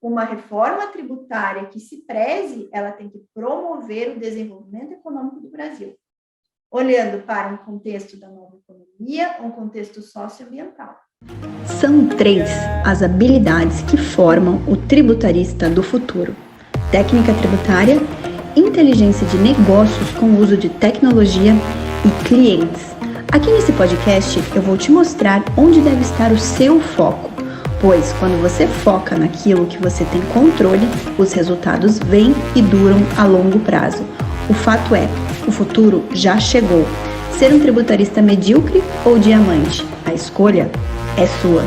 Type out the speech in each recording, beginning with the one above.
uma reforma tributária que se preze, ela tem que promover o desenvolvimento econômico do Brasil, olhando para um contexto da nova economia, um contexto socioambiental. São 3 as habilidades que formam o tributarista do futuro: técnica tributária, inteligência de negócios com o uso de tecnologia e clientes. Aqui nesse podcast eu vou te mostrar onde deve estar o seu foco, pois quando você foca naquilo que você tem controle, os resultados vêm e duram a longo prazo. O fato é, o futuro já chegou. Ser um tributarista medíocre ou diamante? A escolha é sua.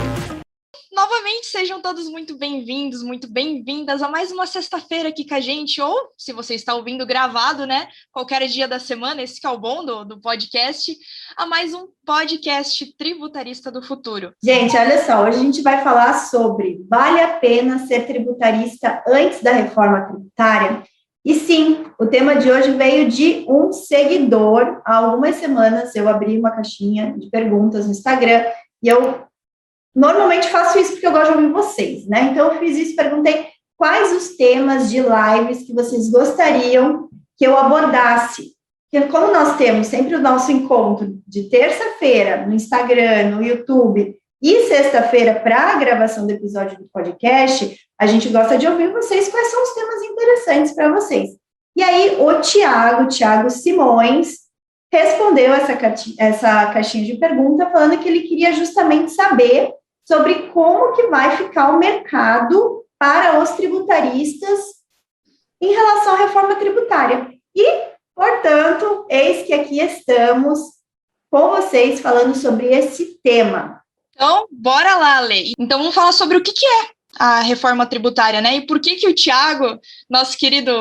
Novamente, sejam todos muito bem-vindos, muito bem-vindas a mais uma sexta-feira aqui com a gente, ou, se você está ouvindo gravado, né, qualquer dia da semana, esse que é o bom do podcast, a mais um podcast Tributarista do Futuro. Gente, olha só, hoje a gente vai falar sobre vale a pena ser tributarista antes da reforma tributária? E sim, o tema de hoje veio de um seguidor. Há algumas semanas eu abri uma caixinha de perguntas no Instagram e eu normalmente faço isso porque eu gosto de ouvir vocês, né? Então, eu fiz isso, perguntei quais os temas de lives que vocês gostariam que eu abordasse. Porque como nós temos sempre o nosso encontro de terça-feira no Instagram, no YouTube, e sexta-feira para a gravação do episódio do podcast, a gente gosta de ouvir vocês quais são os temas interessantes para vocês. E aí, o Thiago Simões, respondeu essa caixinha de pergunta falando que ele queria justamente saber sobre como que vai ficar o mercado para os tributaristas em relação à reforma tributária. E, portanto, eis que aqui estamos com vocês falando sobre esse tema. Então, bora lá, Lê. Então, vamos falar sobre o que é a reforma tributária, né? E por que o Thiago, nosso querido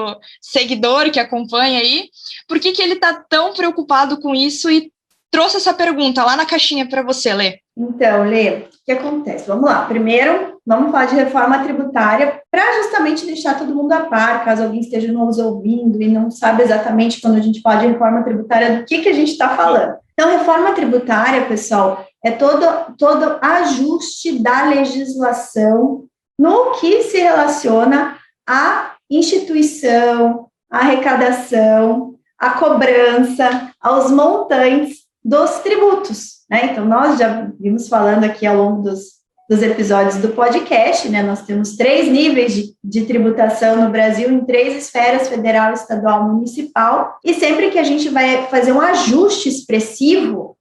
seguidor que acompanha aí, por que ele está tão preocupado com isso e trouxe essa pergunta lá na caixinha para você, Lê? Então, Lê, o que acontece? Vamos lá. Primeiro, vamos falar de reforma tributária para justamente deixar todo mundo a par, caso alguém esteja nos ouvindo e não sabe exatamente quando a gente fala de reforma tributária, do que a gente está falando. Então, reforma tributária, pessoal, é todo ajuste da legislação no que se relaciona à instituição, à arrecadação, à cobrança, aos montantes dos tributos, né? Então, nós já vimos falando aqui ao longo dos episódios do podcast, né? Nós temos 3 níveis de tributação no Brasil, em 3 esferas: federal, estadual, municipal, e sempre que a gente vai fazer um ajuste expressivo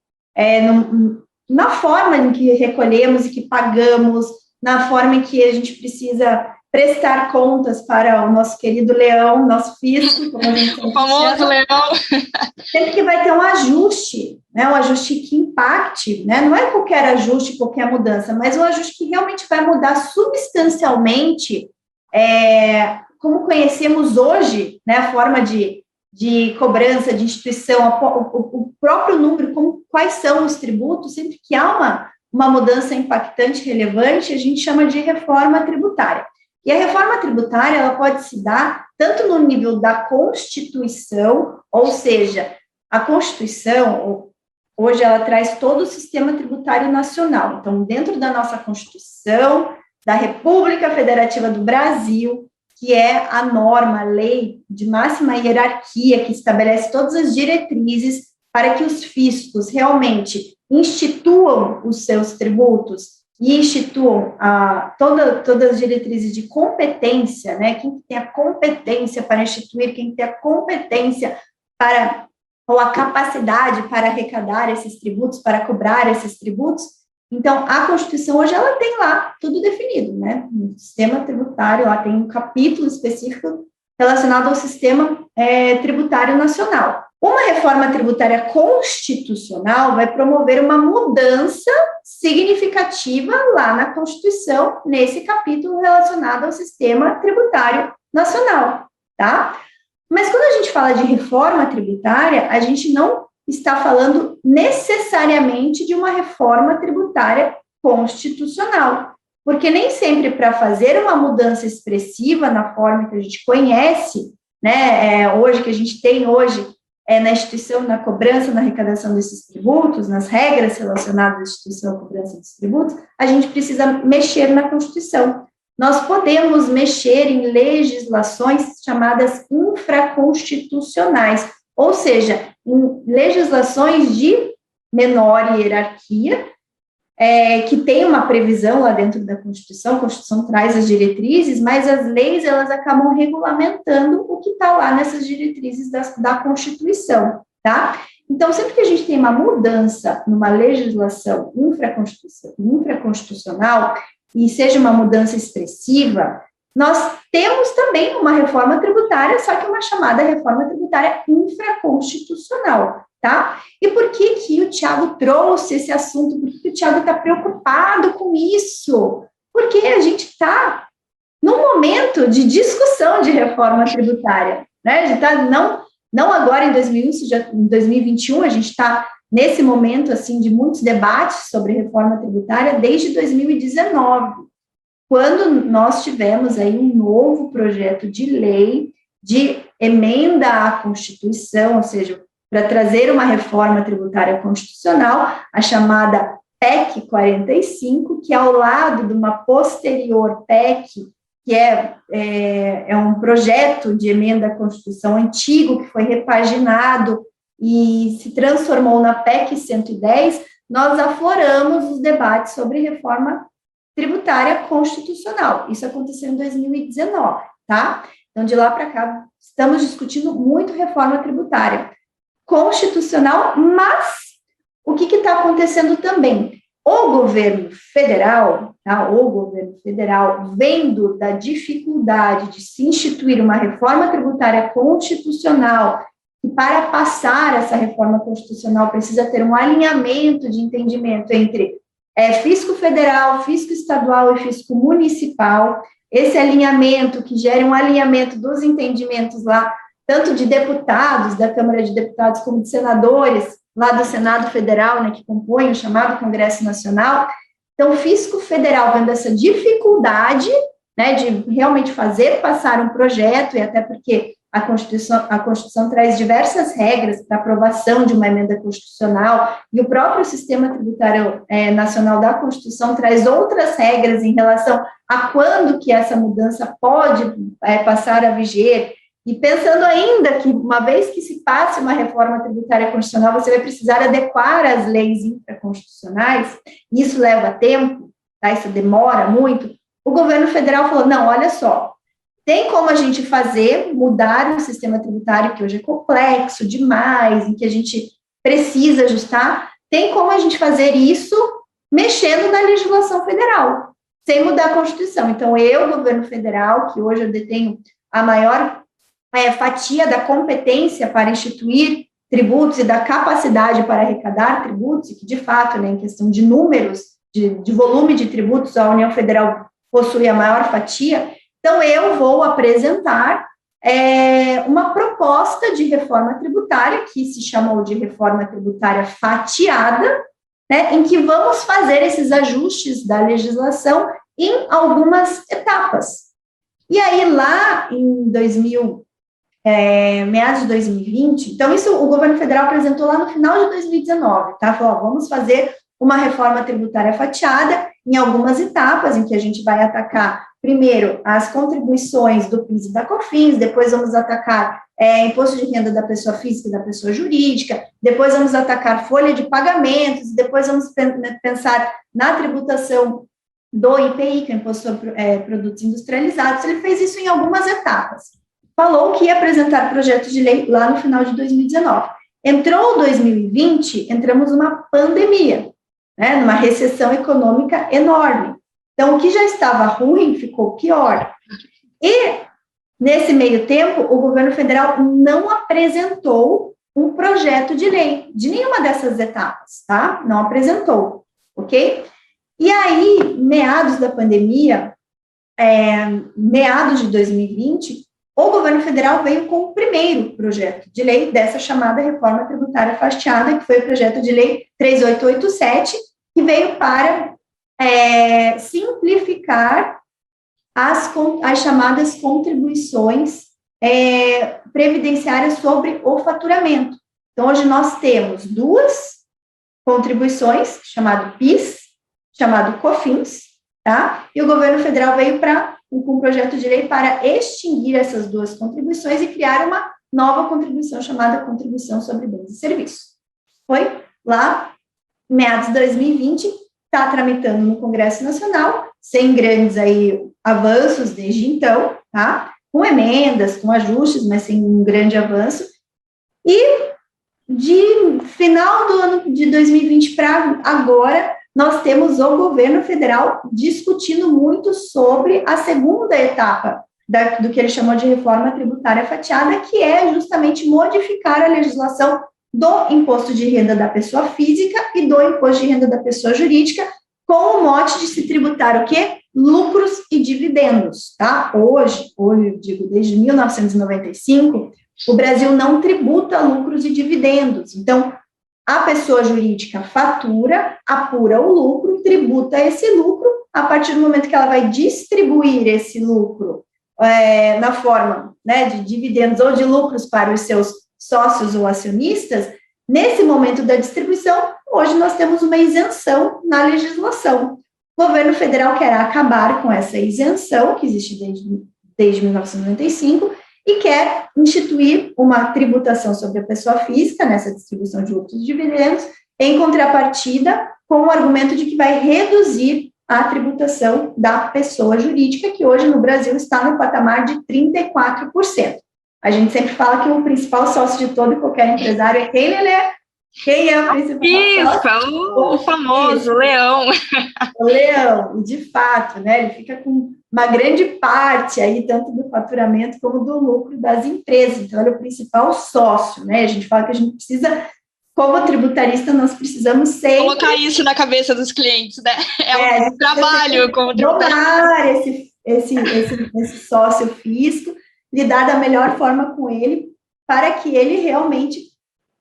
na forma em que recolhemos e que pagamos, na forma em que a gente precisa prestar contas para o nosso querido leão, nosso fisco, como a gente o famoso chama. Leão. Sempre que vai ter um ajuste, né, um ajuste que impacte, né, não é qualquer ajuste, qualquer mudança, mas um ajuste que realmente vai mudar substancialmente como conhecemos hoje, né, a forma de cobrança, de instituição, o próprio número, quais são os tributos. Sempre que há uma mudança impactante, relevante, a gente chama de reforma tributária. E a reforma tributária, ela pode se dar tanto no nível da Constituição, ou seja, a Constituição, hoje, ela traz todo o sistema tributário nacional. Então, dentro da nossa Constituição, da República Federativa do Brasil, que é a norma, a lei de máxima hierarquia, que estabelece todas as diretrizes para que os fiscos realmente instituam os seus tributos e instituam todas as diretrizes de competência, né? Quem tem a competência para instituir, quem tem a competência ou a capacidade para arrecadar esses tributos, para cobrar esses tributos. Então, a Constituição hoje, ela tem lá tudo definido, né? No sistema tributário, lá tem um capítulo específico relacionado ao sistema tributário nacional. Uma reforma tributária constitucional vai promover uma mudança significativa lá na Constituição, nesse capítulo relacionado ao sistema tributário nacional, tá? Mas quando a gente fala de reforma tributária, a gente não está falando necessariamente de uma reforma tributária constitucional, porque nem sempre para fazer uma mudança expressiva na forma que a gente conhece, né, hoje, que a gente tem hoje, na instituição, na cobrança, na arrecadação desses tributos, nas regras relacionadas à instituição, à cobrança desses tributos, a gente precisa mexer na Constituição. nós podemos mexer em legislações chamadas infraconstitucionais, ou seja, em legislações de menor hierarquia, que tem uma previsão lá dentro da Constituição, a Constituição traz as diretrizes, mas as leis, elas acabam regulamentando o que está lá nessas diretrizes da Constituição, tá? Então, sempre que a gente tem uma mudança numa legislação infraconstitucional, e seja uma mudança expressiva, nós temos também uma reforma tributária, só que uma chamada reforma tributária infraconstitucional, tá? E por que o Thiago trouxe esse assunto? Por que o Thiago está preocupado com isso? Porque a gente está num momento de discussão de reforma tributária, né? A gente está, não agora em 2021, a gente está nesse momento, assim, de muitos debates sobre reforma tributária desde 2019, quando nós tivemos aí um novo projeto de lei de emenda à Constituição, ou seja, para trazer uma reforma tributária constitucional, a chamada PEC 45, que ao lado de uma posterior PEC, que é um projeto de emenda à Constituição antigo, que foi repaginado e se transformou na PEC 110, nós afloramos os debates sobre reforma tributária constitucional. Isso aconteceu em 2019, tá? Então, de lá para cá, estamos discutindo muito reforma tributária constitucional, mas o que está acontecendo também? O governo federal, tá? O governo federal, vendo da dificuldade de se instituir uma reforma tributária constitucional, e para passar essa reforma constitucional precisa ter um alinhamento de entendimento entre fisco federal, fisco estadual e fisco municipal, esse alinhamento que gera um alinhamento dos entendimentos lá, tanto de deputados da Câmara de Deputados como de senadores, lá do Senado Federal, né, que compõe o chamado Congresso Nacional. Então, o fisco federal, vendo essa dificuldade, né, de realmente fazer passar um projeto, e até porque a Constituição traz diversas regras para aprovação de uma emenda constitucional, e o próprio sistema tributário nacional da Constituição traz outras regras em relação a quando que essa mudança pode passar a viger, e pensando ainda que, uma vez que se passe uma reforma tributária constitucional, você vai precisar adequar as leis infraconstitucionais, e isso leva tempo, tá? Isso demora muito. O governo federal falou, não, olha só, tem como a gente mudar o sistema tributário, que hoje é complexo demais, em que a gente precisa ajustar, tem como a gente fazer isso mexendo na legislação federal, sem mudar a Constituição. Então, governo federal, que hoje eu detenho a maior fatia da competência para instituir tributos e da capacidade para arrecadar tributos, e que, de fato, né, em questão de números, de volume de tributos, a União Federal possui a maior fatia. Então, eu vou apresentar uma proposta de reforma tributária, que se chamou de reforma tributária fatiada, né, em que vamos fazer esses ajustes da legislação em algumas etapas. E aí, lá em meados de 2020, então isso o governo federal apresentou lá no final de 2019, tá? Falou, vamos fazer uma reforma tributária fatiada em algumas etapas, em que a gente vai atacar, primeiro, as contribuições do PIS e da COFINS, depois vamos atacar imposto de renda da pessoa física e da pessoa jurídica, depois vamos atacar folha de pagamentos, depois vamos pensar na tributação do IPI, que é o Imposto sobre Produtos Industrializados. Ele fez isso em algumas etapas. Falou que ia apresentar projeto de lei lá no final de 2019. Entrou 2020, entramos numa pandemia, né, numa recessão econômica enorme. Então, o que já estava ruim ficou pior. E, nesse meio tempo, o governo federal não apresentou um projeto de lei de nenhuma dessas etapas, tá? Não apresentou, ok? E aí, meados da pandemia, meados de 2020, o governo federal veio com o primeiro projeto de lei dessa chamada reforma tributária fatiada, que foi o projeto de lei 3887, que veio para simplificar as chamadas contribuições previdenciárias sobre o faturamento. Então, hoje nós temos duas contribuições, chamado PIS, chamado COFINS, tá? E o governo federal veio com um projeto de lei para extinguir essas duas contribuições e criar uma nova contribuição chamada Contribuição sobre Bens e Serviços. Foi lá, meados de 2020, está tramitando no Congresso Nacional, sem grandes aí avanços desde então, tá? Com emendas, com ajustes, mas sem um grande avanço. E de final do ano de 2020 para agora, nós temos o governo federal discutindo muito sobre a segunda etapa do que ele chamou de reforma tributária fatiada, que é justamente modificar a legislação do imposto de renda da pessoa física e do imposto de renda da pessoa jurídica, com o mote de se tributar o quê? Lucros e dividendos, tá? Hoje eu digo, desde 1995, o Brasil não tributa lucros e dividendos. Então, a pessoa jurídica fatura, apura o lucro, tributa esse lucro, a partir do momento que ela vai distribuir esse lucro na forma, né, de dividendos ou de lucros para os seus sócios ou acionistas, nesse momento da distribuição, hoje nós temos uma isenção na legislação. O governo federal quer acabar com essa isenção, que existe desde 1995, e quer instituir uma tributação sobre a pessoa física, nessa distribuição de lucros e dividendos, em contrapartida com o argumento de que vai reduzir a tributação da pessoa jurídica, que hoje no Brasil está no patamar de 34%. A gente sempre fala que o principal sócio de todo e qualquer empresário é quem ele é. Quem é o principal sócio? O famoso leão. O leão, de fato, né? Ele fica com uma grande parte aí, tanto do faturamento como do lucro das empresas. Então, ele é o principal sócio, né? A gente fala que a gente precisa, como tributarista, nós precisamos sempre colocar isso na cabeça dos clientes, né? É um trabalho como tributarista. Domar esse sócio físico, lidar da melhor forma com ele, para que ele realmente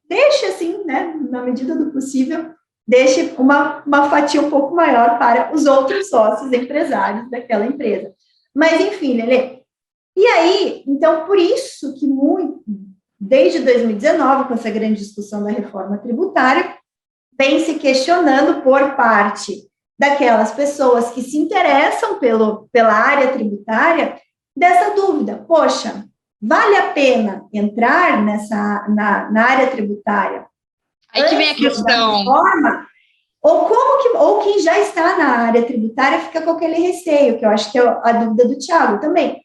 deixe, assim, né, na medida do possível, deixe uma fatia um pouco maior para os outros sócios empresários daquela empresa. Mas, enfim, Lelê, e aí, então, por isso que desde 2019, com essa grande discussão da reforma tributária, vem se questionando por parte daquelas pessoas que se interessam pela área tributária, dessa dúvida, poxa, vale a pena entrar na área tributária? Aí que vem a questão. Reforma, ou quem já está na área tributária fica com aquele receio, que eu acho que é a dúvida do Thiago também.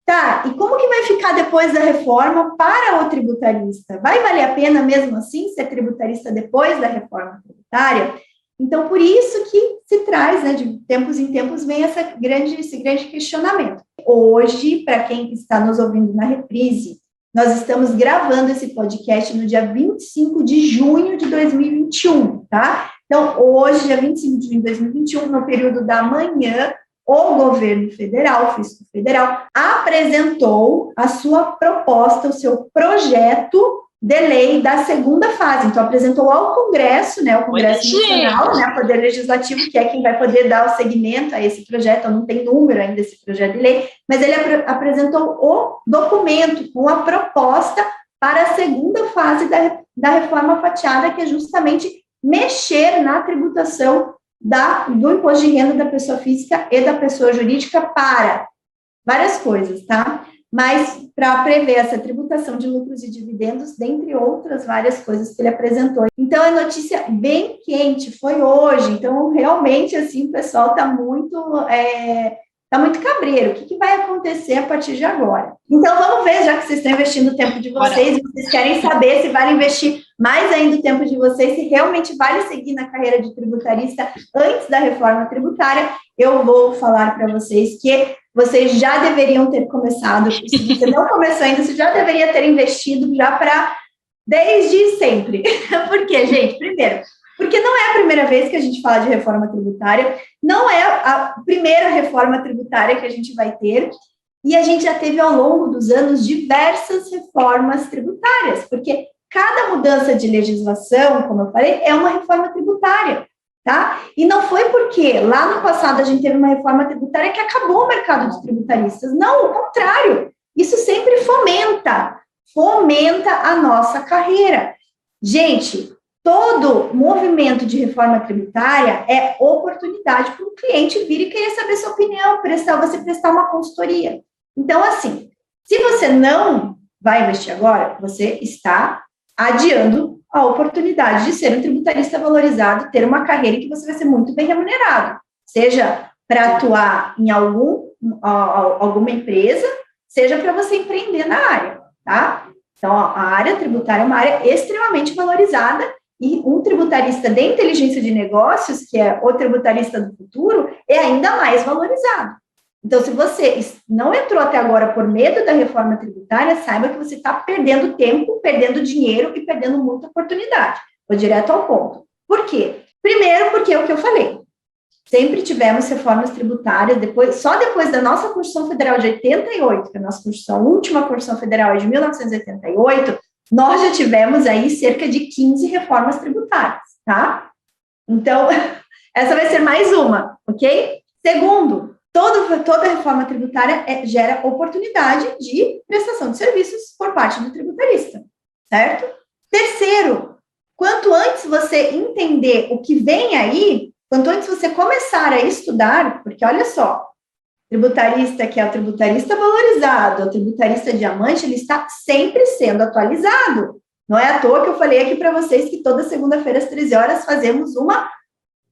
Tá, e como que vai ficar depois da reforma para o tributarista? Vai valer a pena mesmo assim ser tributarista depois da reforma tributária? Então, por isso que se traz, né, de tempos em tempos, vem esse grande questionamento. Hoje, para quem está nos ouvindo na reprise, nós estamos gravando esse podcast no dia 25 de junho de 2021, tá? Então, hoje, dia 25 de junho de 2021, no período da manhã, o governo federal, o fisco federal, apresentou a sua proposta, o seu projeto de lei da segunda fase. Então, apresentou ao Congresso, né, o Congresso Nacional, né, Poder Legislativo, que é quem vai poder dar o seguimento a esse projeto, não tem número ainda esse projeto de lei, mas ele apresentou o documento com a proposta para a segunda fase da reforma fatiada, que é justamente mexer na tributação do imposto de renda da pessoa física e da pessoa jurídica para várias coisas, tá? Mas para prever essa tributação de lucros e dividendos, dentre outras várias coisas que ele apresentou. Então, a notícia bem quente foi hoje. Então, realmente, assim, o pessoal está muito cabreiro. O que vai acontecer a partir de agora? Então, vamos ver, já que vocês estão investindo o tempo de vocês, e vocês querem saber se vale investir mais ainda o tempo de vocês, se realmente vale seguir na carreira de tributarista antes da reforma tributária, eu vou falar para vocês que vocês já deveriam ter começado, se você não começou ainda, você já deveria ter investido já desde sempre. Por quê, gente? Primeiro, porque não é a primeira vez que a gente fala de reforma tributária, não é a primeira reforma tributária que a gente vai ter, e a gente já teve ao longo dos anos diversas reformas tributárias, porque cada mudança de legislação, como eu falei, é uma reforma tributária. Tá? E não foi porque lá no passado a gente teve uma reforma tributária que acabou o mercado de tributaristas. Não, o contrário. Isso sempre fomenta a nossa carreira. Gente, todo movimento de reforma tributária é oportunidade para o cliente vir e querer saber sua opinião, você prestar uma consultoria. Então, assim, se você não vai investir agora, você está adiando a oportunidade de ser um tributarista valorizado, ter uma carreira em que você vai ser muito bem remunerado, seja para atuar em alguma empresa, seja para você empreender na área, tá? Então, a área tributária é uma área extremamente valorizada e um tributarista de inteligência de negócios, que é o tributarista do futuro, é ainda mais valorizado. Então, se você não entrou até agora por medo da reforma tributária, saiba que você está perdendo tempo, perdendo dinheiro e perdendo muita oportunidade. Vou direto ao ponto. Por quê? Primeiro, porque é o que eu falei. Sempre tivemos reformas tributárias, só depois da nossa Constituição Federal de 88, que é a nossa última Constituição Federal é de 1988, nós já tivemos aí cerca de 15 reformas tributárias, tá? Então, essa vai ser mais uma, ok? Segundo, toda reforma tributária gera oportunidade de prestação de serviços por parte do tributarista, certo? Terceiro, quanto antes você entender o que vem aí, quanto antes você começar a estudar, porque olha só, tributarista que é o tributarista valorizado, o tributarista diamante, ele está sempre sendo atualizado. Não é à toa que eu falei aqui para vocês que toda segunda-feira às 13 horas fazemos uma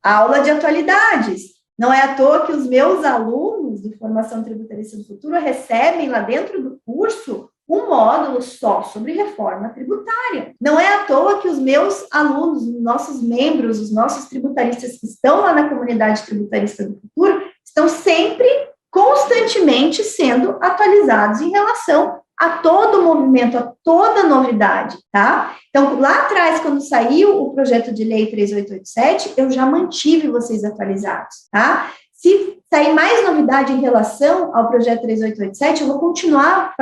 aula de atualidades. Não é à toa que os meus alunos de formação tributarista do futuro recebem lá dentro do curso um módulo só sobre reforma tributária. Não é à toa que os meus alunos, os nossos membros, os nossos tributaristas que estão lá na comunidade tributarista do futuro, estão sempre, constantemente sendo atualizados em relação a todo o movimento, a toda novidade, tá? Então, lá atrás, quando saiu o projeto de lei 3887, eu já mantive vocês atualizados, tá? Se sair mais novidade em relação ao projeto 3887, eu vou continuar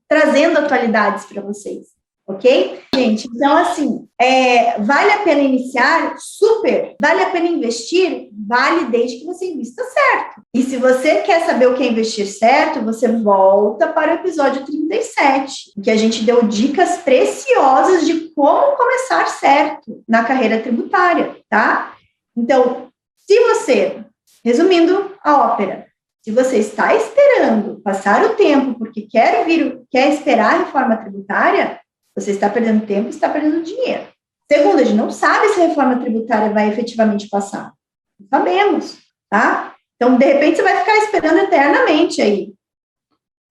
trazendo atualidades para vocês, ok? Gente, então, assim, vale a pena iniciar? Super! Vale a pena investir? Vale, desde que você invista certo. E se você quer saber o que é investir certo, você volta para o episódio 37, em que a gente deu dicas preciosas de como começar certo na carreira tributária, tá? Então, se você... Resumindo a ópera, se você está esperando passar o tempo porque quer esperar a reforma tributária, você está perdendo tempo e está perdendo dinheiro. Segundo, a gente não sabe se a reforma tributária vai efetivamente passar. Não sabemos, tá? Então, de repente, você vai ficar esperando eternamente aí.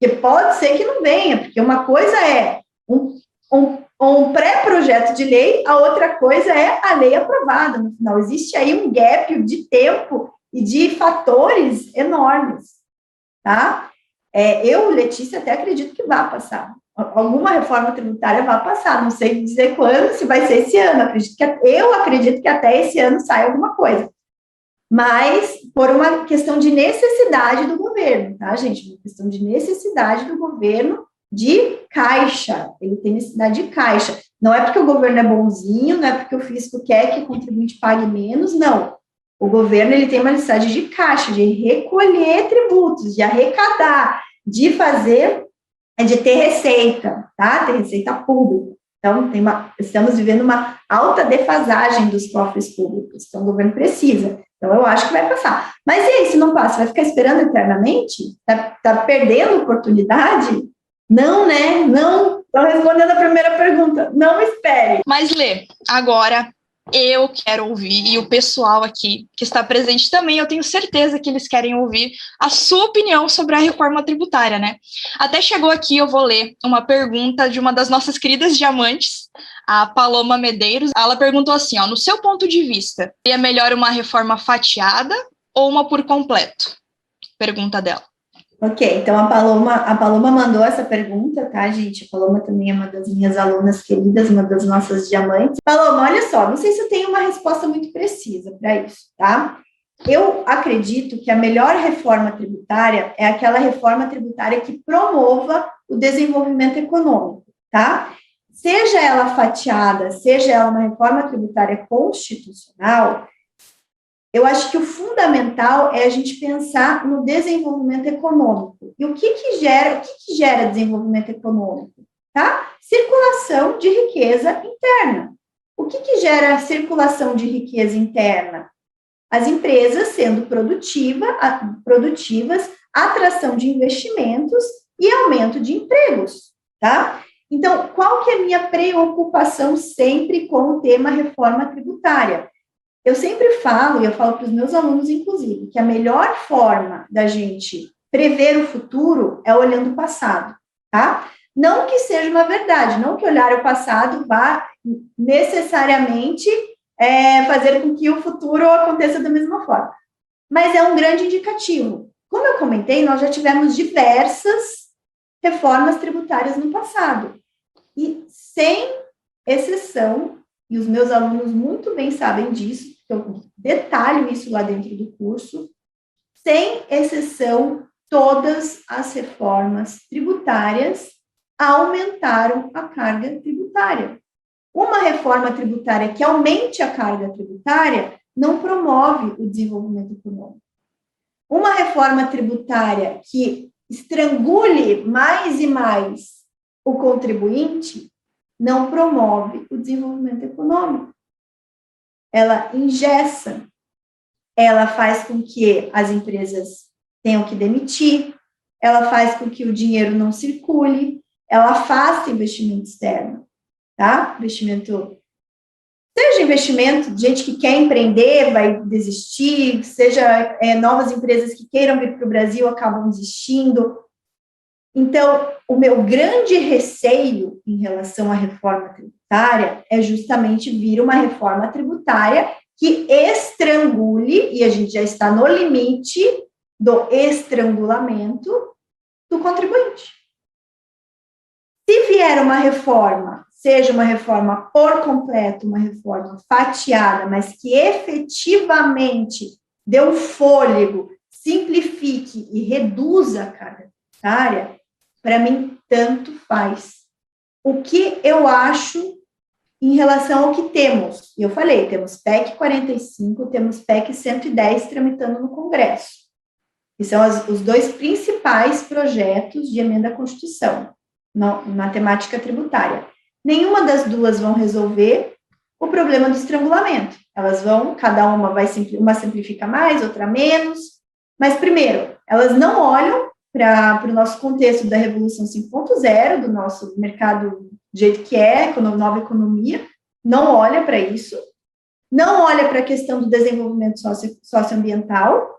Porque pode ser que não venha, porque uma coisa é um pré-projeto de lei, a outra coisa é a lei aprovada no final. Existe aí um gap de tempo e de fatores enormes, tá? Eu, Letícia, até acredito que vai passar. Alguma reforma tributária vai passar, não sei dizer quando, se vai ser esse ano. Eu acredito que até esse ano sai alguma coisa. Mas por uma questão de necessidade do governo, tá, gente? Uma questão de necessidade do governo de caixa. Ele tem necessidade de caixa. Não é porque o governo é bonzinho, não é porque o fisco quer que o contribuinte pague menos, não. O governo, ele tem uma necessidade de caixa, de recolher tributos, de arrecadar, de ter receita, tá? Ter receita pública. Então, estamos vivendo uma alta defasagem dos cofres públicos. Então, o governo precisa. Então, eu acho que vai passar. Mas e aí, se não passa, vai ficar esperando eternamente? Tá perdendo oportunidade? Não, né? Não. Estou respondendo a primeira pergunta. Não espere. Mas, Lê, agora... eu quero ouvir, e o pessoal aqui que está presente também, eu tenho certeza que eles querem ouvir a sua opinião sobre a reforma tributária, né? Até chegou aqui, eu vou ler uma pergunta de uma das nossas queridas diamantes, a Paloma Medeiros. Ela perguntou assim, ó, no seu ponto de vista, seria melhor uma reforma fatiada ou uma por completo? Pergunta dela. Ok, então a Paloma mandou essa pergunta, tá, gente? A Paloma também é uma das minhas alunas queridas, uma das nossas diamantes. Paloma, olha só, não sei se eu tenho uma resposta muito precisa para isso, tá? Eu acredito que a melhor reforma tributária é aquela reforma tributária que promova o desenvolvimento econômico, tá? Seja ela fatiada, seja ela uma reforma tributária constitucional, eu acho que o fundamental é a gente pensar no desenvolvimento econômico. E o que gera desenvolvimento econômico? Tá? Circulação de riqueza interna. O que gera circulação de riqueza interna? As empresas sendo produtivas, atração de investimentos e aumento de empregos, tá? Então, qual que é a minha preocupação sempre com o tema reforma tributária? Eu sempre falo, e eu falo para os meus alunos, inclusive, que a melhor forma da gente prever o futuro é olhando o passado, tá? Não que seja uma verdade, não que olhar o passado vá necessariamente fazer com que o futuro aconteça da mesma forma, mas é um grande indicativo. Como eu comentei, nós já tivemos diversas reformas tributárias no passado, e sem exceção, e os meus alunos muito bem sabem disso, eu detalho isso lá dentro do curso, sem exceção, todas as reformas tributárias aumentaram a carga tributária. Uma reforma tributária que aumente a carga tributária não promove o desenvolvimento econômico. Uma reforma tributária que estrangule mais e mais o contribuinte não promove o desenvolvimento econômico. Ela engessa, ela faz com que as empresas tenham que demitir, ela faz com que o dinheiro não circule, ela afasta investimento externo, tá? Seja investimento de gente que quer empreender, vai desistir, seja novas empresas que queiram vir para o Brasil, acabam desistindo. Então, o meu grande receio em relação à reforma tributária é justamente vir uma reforma tributária que estrangule, e a gente já está no limite do estrangulamento do contribuinte. Se vier uma reforma, seja uma reforma por completo, uma reforma fatiada, mas que efetivamente dê um fôlego, simplifique e reduza a carga tributária, para mim, tanto faz. O que eu acho em relação ao que temos? Eu falei, temos PEC 45, temos PEC 110 tramitando no Congresso, que são os dois principais projetos de emenda à Constituição, na temática tributária. Nenhuma das duas vão resolver o problema do estrangulamento. Elas vão, cada uma uma simplifica mais, outra menos, mas primeiro, elas não olham para o nosso contexto da Revolução 5.0, do nosso mercado do jeito que é, nova economia, não olha para isso, não olha para a questão do desenvolvimento socioambiental,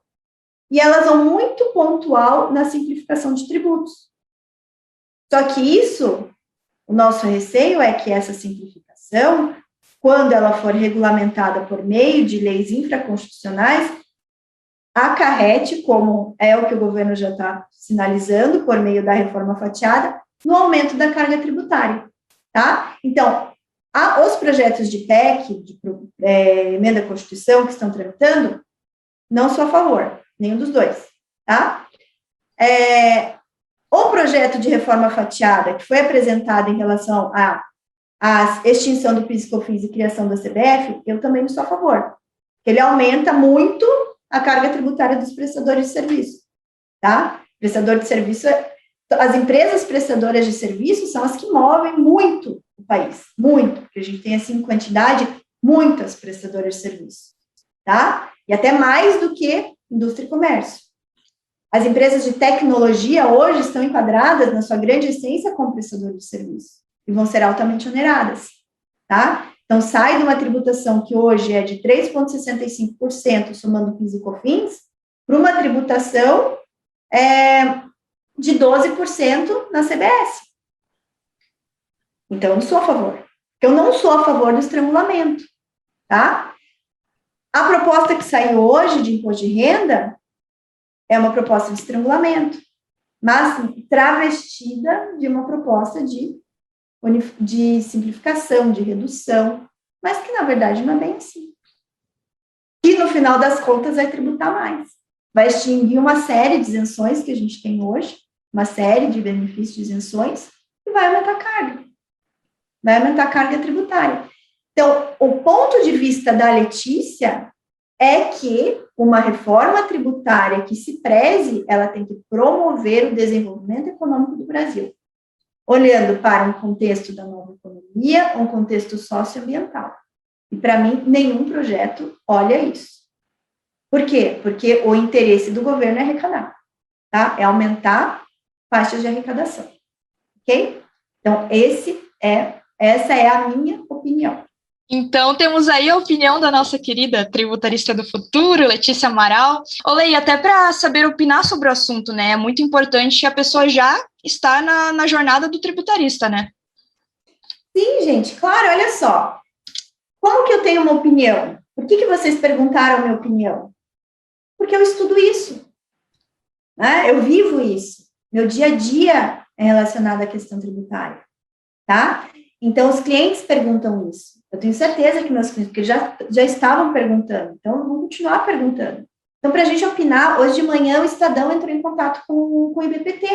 e elas vão muito pontual na simplificação de tributos. Só que isso, o nosso receio é que essa simplificação, quando ela for regulamentada por meio de leis infraconstitucionais, acarrete, como é o que o governo já está sinalizando por meio da reforma fatiada, no aumento da carga tributária, tá? Então, os projetos de PEC, emenda à Constituição, que estão tramitando, não sou a favor, nenhum dos dois, tá? O projeto de reforma fatiada, que foi apresentado em relação à extinção do PIS e COFINS e criação da CBF, eu também não sou a favor. Ele aumenta muito a carga tributária dos prestadores de serviço, tá? Prestador de serviço, as empresas prestadoras de serviço são as que movem muito o país, muito, porque a gente tem, assim, em quantidade, muitas prestadoras de serviço, tá? E até mais do que indústria e comércio. As empresas de tecnologia hoje estão enquadradas, na sua grande essência, como prestadores de serviço, e vão ser altamente oneradas, tá? Então, sai de uma tributação que hoje é de 3,65%, somando PIS e COFINS, para uma tributação de 12% na CBS. Então, eu não sou a favor. Eu não sou a favor do estrangulamento, tá? A proposta que saiu hoje de imposto de renda é uma proposta de estrangulamento, mas travestida de uma proposta de simplificação, de redução, mas que, na verdade, não é bem assim. E, no final das contas, vai tributar mais. Vai extinguir uma série de isenções que a gente tem hoje, uma série de benefícios de isenções, e vai aumentar a carga. Vai aumentar a carga tributária. Então, o ponto de vista da Letícia é que uma reforma tributária que se preze, ela tem que promover o desenvolvimento econômico do Brasil, olhando para um contexto da nova economia, um contexto socioambiental. E, para mim, nenhum projeto olha isso. Por quê? Porque o interesse do governo é arrecadar, tá? É aumentar faixas de arrecadação, ok? Então, essa é a minha opinião. Então, temos aí a opinião da nossa querida tributarista do futuro, Letícia Amaral. Lei, até para saber opinar sobre o assunto, né? É muito importante a pessoa já estar na jornada do tributarista, né? Sim, gente, claro, olha só. Como que eu tenho uma opinião? Por que vocês perguntaram a minha opinião? Porque eu estudo isso, né? Eu vivo isso. Meu dia a dia é relacionado à questão tributária, tá? Então, os clientes perguntam isso. Eu tenho certeza que meus clientes, porque já estavam perguntando, então vão continuar perguntando. Então, para a gente opinar, hoje de manhã o Estadão entrou em contato com o IBPT,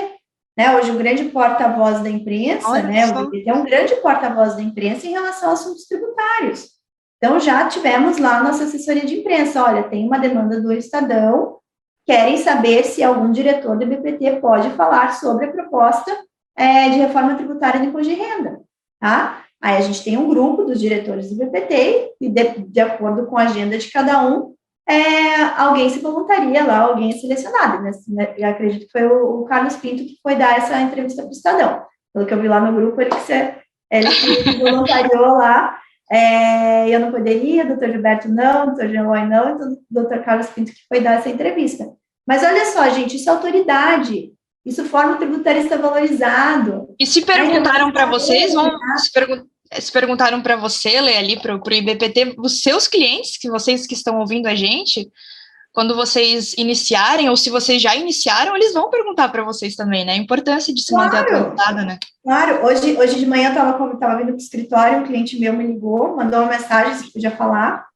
né? Hoje o grande porta-voz da imprensa, né? O IBPT é um grande porta-voz da imprensa em relação a assuntos tributários. Então, já tivemos lá a nossa assessoria de imprensa, olha, tem uma demanda do Estadão, querem saber se algum diretor do IBPT pode falar sobre a proposta de reforma tributária do imposto de renda, tá? Aí a gente tem um grupo dos diretores do IBPT e, de acordo com a agenda de cada um, alguém se voluntaria lá, alguém é selecionado. Né? Eu acredito que foi o Carlos Pinto que foi dar essa entrevista para o Estadão. Pelo que eu vi lá no grupo, ele se voluntariou lá. Eu não poderia, doutor Gilberto não, doutor Jean Loy não, então o doutor Carlos Pinto que foi dar essa entrevista. Mas olha só, gente, isso é autoridade. Isso forma o tributarista valorizado. E se perguntaram para vocês, se perguntaram para você, Lê, ali para o IBPT, os seus clientes, que vocês que estão ouvindo a gente, quando vocês iniciarem, ou se vocês já iniciaram, eles vão perguntar para vocês também, né? A importância de se manter atualizada, né? Claro, hoje de manhã eu estava vindo para o escritório, um cliente meu me ligou, mandou uma mensagem se podia falar,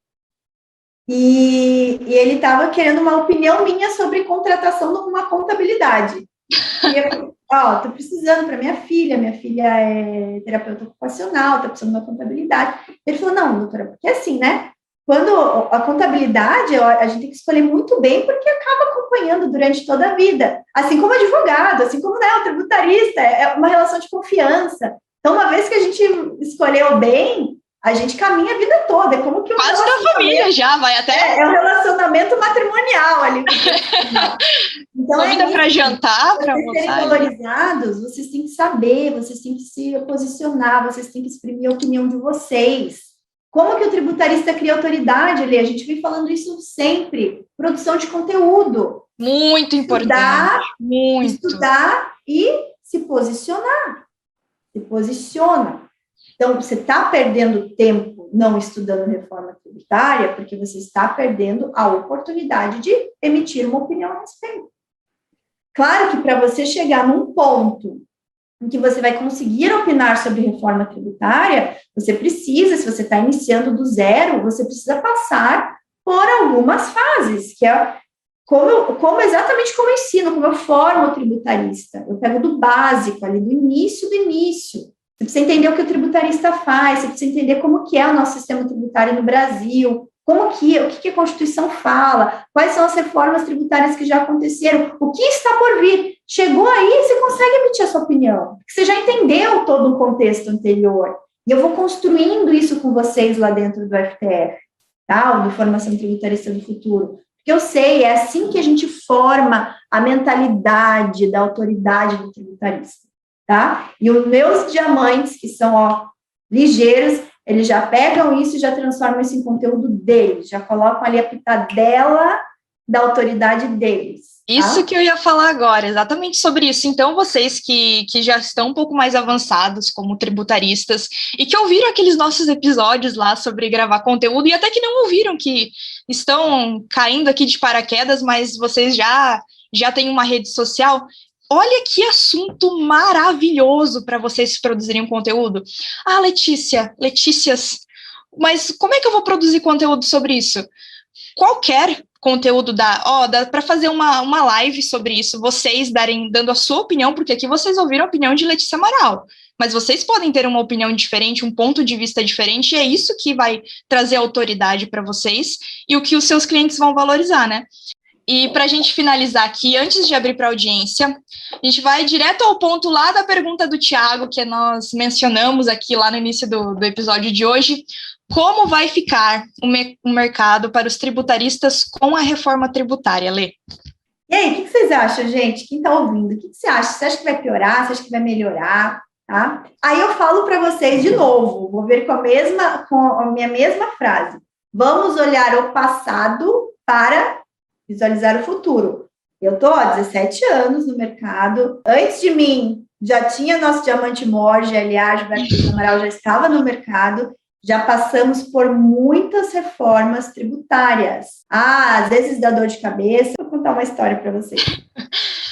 e ele estava querendo uma opinião minha sobre contratação de uma contabilidade. E eu, estou precisando para minha filha é terapeuta ocupacional, está precisando de uma contabilidade. Ele falou, não, doutora, porque assim, né, quando a contabilidade, a gente tem que escolher muito bem, porque acaba acompanhando durante toda a vida, assim como advogado, assim como, né, o tributarista, é uma relação de confiança. Então, uma vez que a gente escolheu bem, a gente caminha a vida toda, é como que quase da família já, vai até... É um relacionamento matrimonial ali. Então, vida para jantar, para almoçar. Vocês serem valorizados, vocês têm que saber, vocês têm que se posicionar, vocês têm que exprimir a opinião de vocês. Como que o tributarista cria autoridade, Lê? A gente vem falando isso sempre. Produção de conteúdo. Muito importante. Estudar e se posicionar. Se posiciona. Então, você está perdendo tempo não estudando reforma tributária, porque você está perdendo a oportunidade de emitir uma opinião a respeito. Claro que para você chegar num ponto em que você vai conseguir opinar sobre reforma tributária, você precisa, se você está iniciando do zero, você precisa passar por algumas fases, que é exatamente como eu ensino, como eu formo o tributarista. Eu pego do básico, ali do início do início. Você precisa entender o que o tributarista faz, você precisa entender como que é o nosso sistema tributário no Brasil, o que a Constituição fala, quais são as reformas tributárias que já aconteceram, o que está por vir. Chegou aí, você consegue emitir a sua opinião, porque você já entendeu todo o contexto anterior. E eu vou construindo isso com vocês lá dentro do FTF, tá? Do Formação Tributarista do Futuro. Porque eu sei, é assim que a gente forma a mentalidade da autoridade do tributarista. Tá? E os meus diamantes, que são ligeiros, eles já pegam isso e já transformam isso em conteúdo deles, já colocam ali a pitadela da autoridade deles. Tá? Isso que eu ia falar agora, exatamente sobre isso. Então, vocês que já estão um pouco mais avançados como tributaristas e que ouviram aqueles nossos episódios lá sobre gravar conteúdo e até que não ouviram, que estão caindo aqui de paraquedas, mas vocês já têm uma rede social... Olha que assunto maravilhoso para vocês produzirem um conteúdo. Letícias, mas como é que eu vou produzir conteúdo sobre isso? Qualquer conteúdo dá para fazer uma live sobre isso, vocês dando a sua opinião, porque aqui vocês ouviram a opinião de Letícia Amaral, mas vocês podem ter uma opinião diferente, um ponto de vista diferente, e é isso que vai trazer autoridade para vocês e o que os seus clientes vão valorizar, né? E para a gente finalizar aqui, antes de abrir para a audiência, a gente vai direto ao ponto lá da pergunta do Thiago, que nós mencionamos aqui lá no início do episódio de hoje. Como vai ficar o mercado para os tributaristas com a reforma tributária, Lê? E aí, o que vocês acham, gente? Quem está ouvindo? O que você acha? Você acha que vai piorar? Você acha que vai melhorar? Tá? Aí eu falo para vocês de novo, vou ver com a minha mesma frase. Vamos olhar o passado para visualizar o futuro. Eu estou há 17 anos no mercado. Antes de mim, já tinha nosso diamante maior, GLA, Gilberto Amaral já estava no mercado. Já passamos por muitas reformas tributárias. Às vezes dá dor de cabeça. Vou contar uma história para vocês.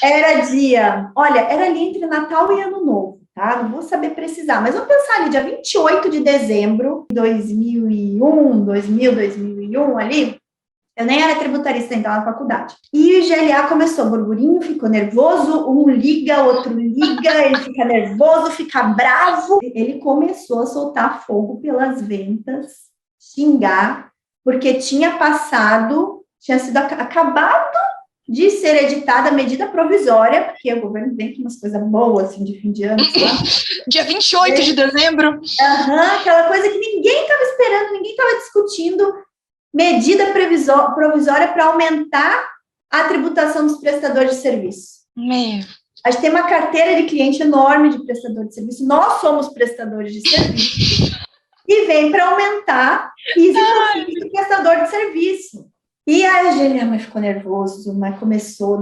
Era ali entre Natal e Ano Novo, tá? Não vou saber precisar, mas vamos pensar ali, dia 28 de dezembro de 2001 ali. Eu nem era tributarista, então, na faculdade. E o GLA começou, burburinho, ficou nervoso, um liga, outro liga, ele fica nervoso, fica bravo. Ele começou a soltar fogo pelas ventas, xingar, porque tinha sido acabado de ser editada a medida provisória, porque o governo vem com umas coisas boas, assim, de fim de ano, sabe? Dia 28 de dezembro. Aquela coisa que ninguém estava esperando, ninguém estava discutindo, medida provisória para aumentar a tributação dos prestadores de serviço. A gente tem uma carteira de cliente enorme de prestador de serviço, nós somos prestadores de serviço, e vem para aumentar PIS e COFINS do prestador de serviço. E aí a GLA ficou nervoso, mas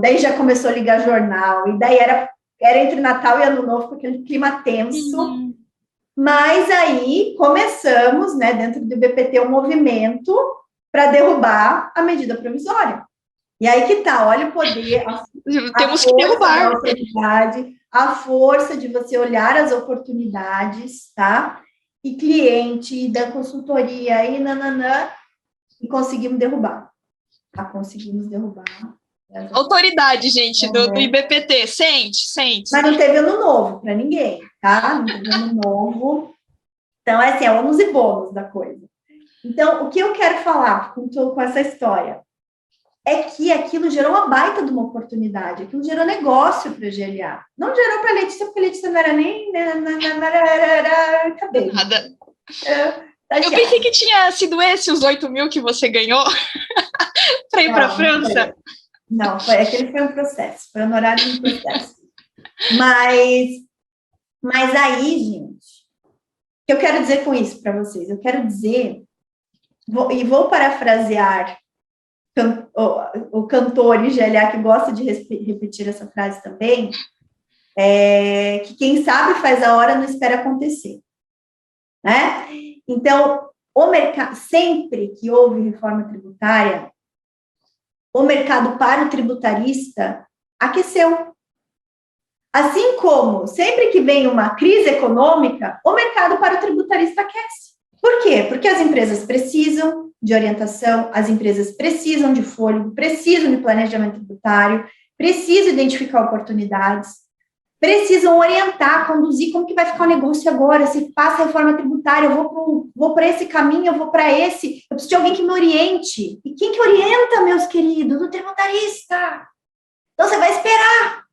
daí já começou a ligar jornal, e daí era entre Natal e Ano Novo, com aquele clima tenso. Mas aí começamos, né, dentro do IBPT, um movimento para derrubar a medida provisória. E aí que tá, olha o poder, temos que derrubar. A força de você olhar as oportunidades, tá? E cliente, da consultoria, e conseguimos derrubar. Conseguimos derrubar. Autoridade, gente, do IBPT, sente. Mas não teve Ano Novo para ninguém, tá? Não teve Ano Novo. Então, assim, é ônus e bônus da coisa. Então, o que eu quero falar com essa história é que aquilo gerou uma baita de uma oportunidade, aquilo gerou negócio para a GLA. Não gerou para a Letícia, porque a Letícia não era nem cabelo. Nada. Eu pensei que tinha sido os 8 mil que você ganhou para ir para a França. Não, aquele foi um processo, foi honorário de um processo. Mas aí, gente, o que eu quero dizer com isso para vocês? Eu quero dizer, vou parafrasear o cantor IGLA, que gosta de repetir essa frase também, que quem sabe faz a hora, não espera acontecer. Né? Então, o mercado, sempre que houve reforma tributária, o mercado para o tributarista aqueceu. Assim como, sempre que vem uma crise econômica, o mercado para o tributarista aquece. Por quê? Porque as empresas precisam de orientação, as empresas precisam de fôlego, precisam de planejamento tributário, precisam identificar oportunidades, precisam orientar, conduzir como que vai ficar o negócio agora, se passa a reforma tributária, eu vou para esse caminho, eu vou para esse, eu preciso de alguém que me oriente. E quem que orienta, meus queridos? O tributarista. Então, você vai esperar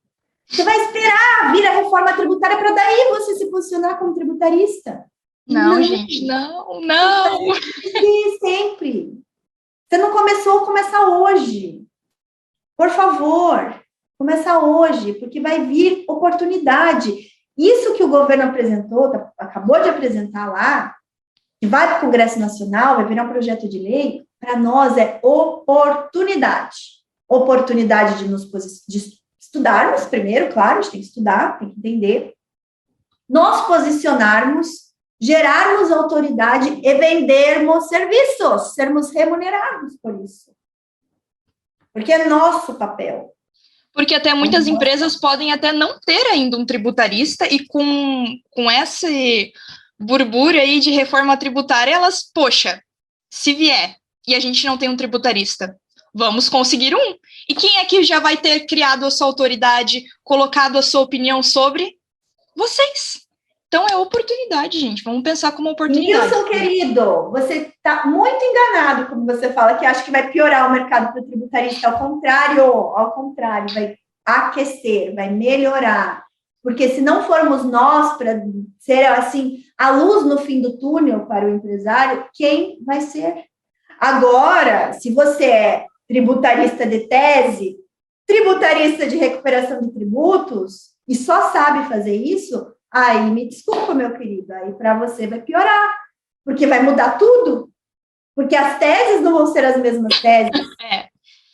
vir a reforma tributária para daí você se posicionar como tributarista. Não, gente, não. Sempre. Você não começa hoje. Por favor, começa hoje, porque vai vir oportunidade. Isso que o governo apresentou, acabou de apresentar lá, que vai para o Congresso Nacional, vai virar um projeto de lei, para nós é oportunidade. Oportunidade de estudarmos primeiro, claro, a gente tem que estudar, tem que entender, nos posicionarmos, gerarmos autoridade e vendermos serviços, sermos remunerados por isso. Porque é nosso papel. Porque até muitas empresas podem até não ter ainda um tributarista e com esse burbúrio aí de reforma tributária, elas, poxa, se vier e a gente não tem um tributarista, vamos conseguir um. E quem é que já vai ter criado a sua autoridade, colocado a sua opinião sobre? Vocês. Então, é oportunidade, gente. Vamos pensar como oportunidade. Nilson, querido, você está muito enganado quando você fala que acha que vai piorar o mercado para o tributarista. Ao contrário, vai aquecer, vai melhorar. Porque se não formos nós para ser, assim, a luz no fim do túnel para o empresário, quem vai ser? Agora, se você é tributarista de tese, tributarista de recuperação de tributos, e só sabe fazer isso, aí me desculpa, meu querido, aí para você vai piorar, porque vai mudar tudo, porque as teses não vão ser as mesmas teses.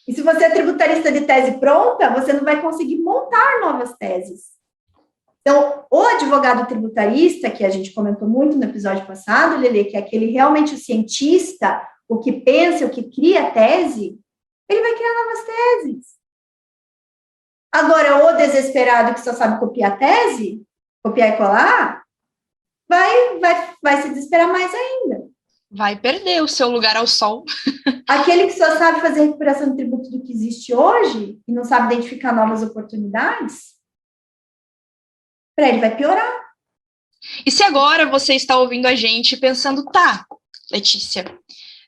E se você é tributarista de tese pronta, você não vai conseguir montar novas teses. Então, o advogado tributarista, que a gente comentou muito no episódio passado, Lelê, que é aquele realmente o cientista, o que pensa, o que cria a tese, ele vai criar novas teses. Agora, o desesperado que só sabe copiar a tese, copiar e colar, vai se desesperar mais ainda. Vai perder o seu lugar ao sol. Aquele que só sabe fazer recuperação de tributo do que existe hoje e não sabe identificar novas oportunidades, para ele vai piorar. E se agora você está ouvindo a gente pensando, tá, Letícia,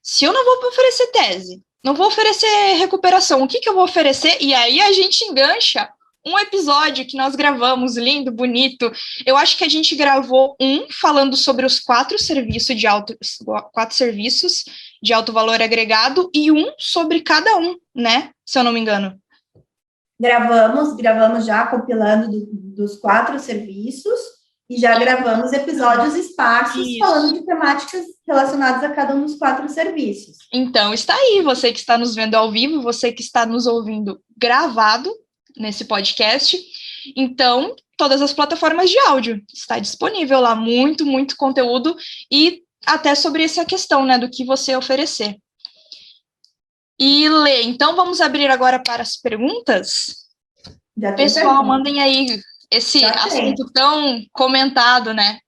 se eu não vou oferecer tese, não vou oferecer recuperação, o que eu vou oferecer? E aí a gente engancha um episódio que nós gravamos, lindo, bonito. Eu acho que a gente gravou falando sobre os 4 serviços de alto valor agregado e sobre cada um, né? Se eu não me engano. Gravamos já compilando dos 4 serviços e já gravamos episódios esparsos falando de temáticas relacionadas a cada um dos 4 serviços. Então, está aí, você que está nos vendo ao vivo, você que está nos ouvindo gravado nesse podcast. Então, todas as plataformas de áudio está disponível lá, muito, muito conteúdo e até sobre essa questão, né, do que você oferecer. E, Lê, então vamos abrir agora para as perguntas? Pessoal, mandem aí esse assunto tão comentado, né?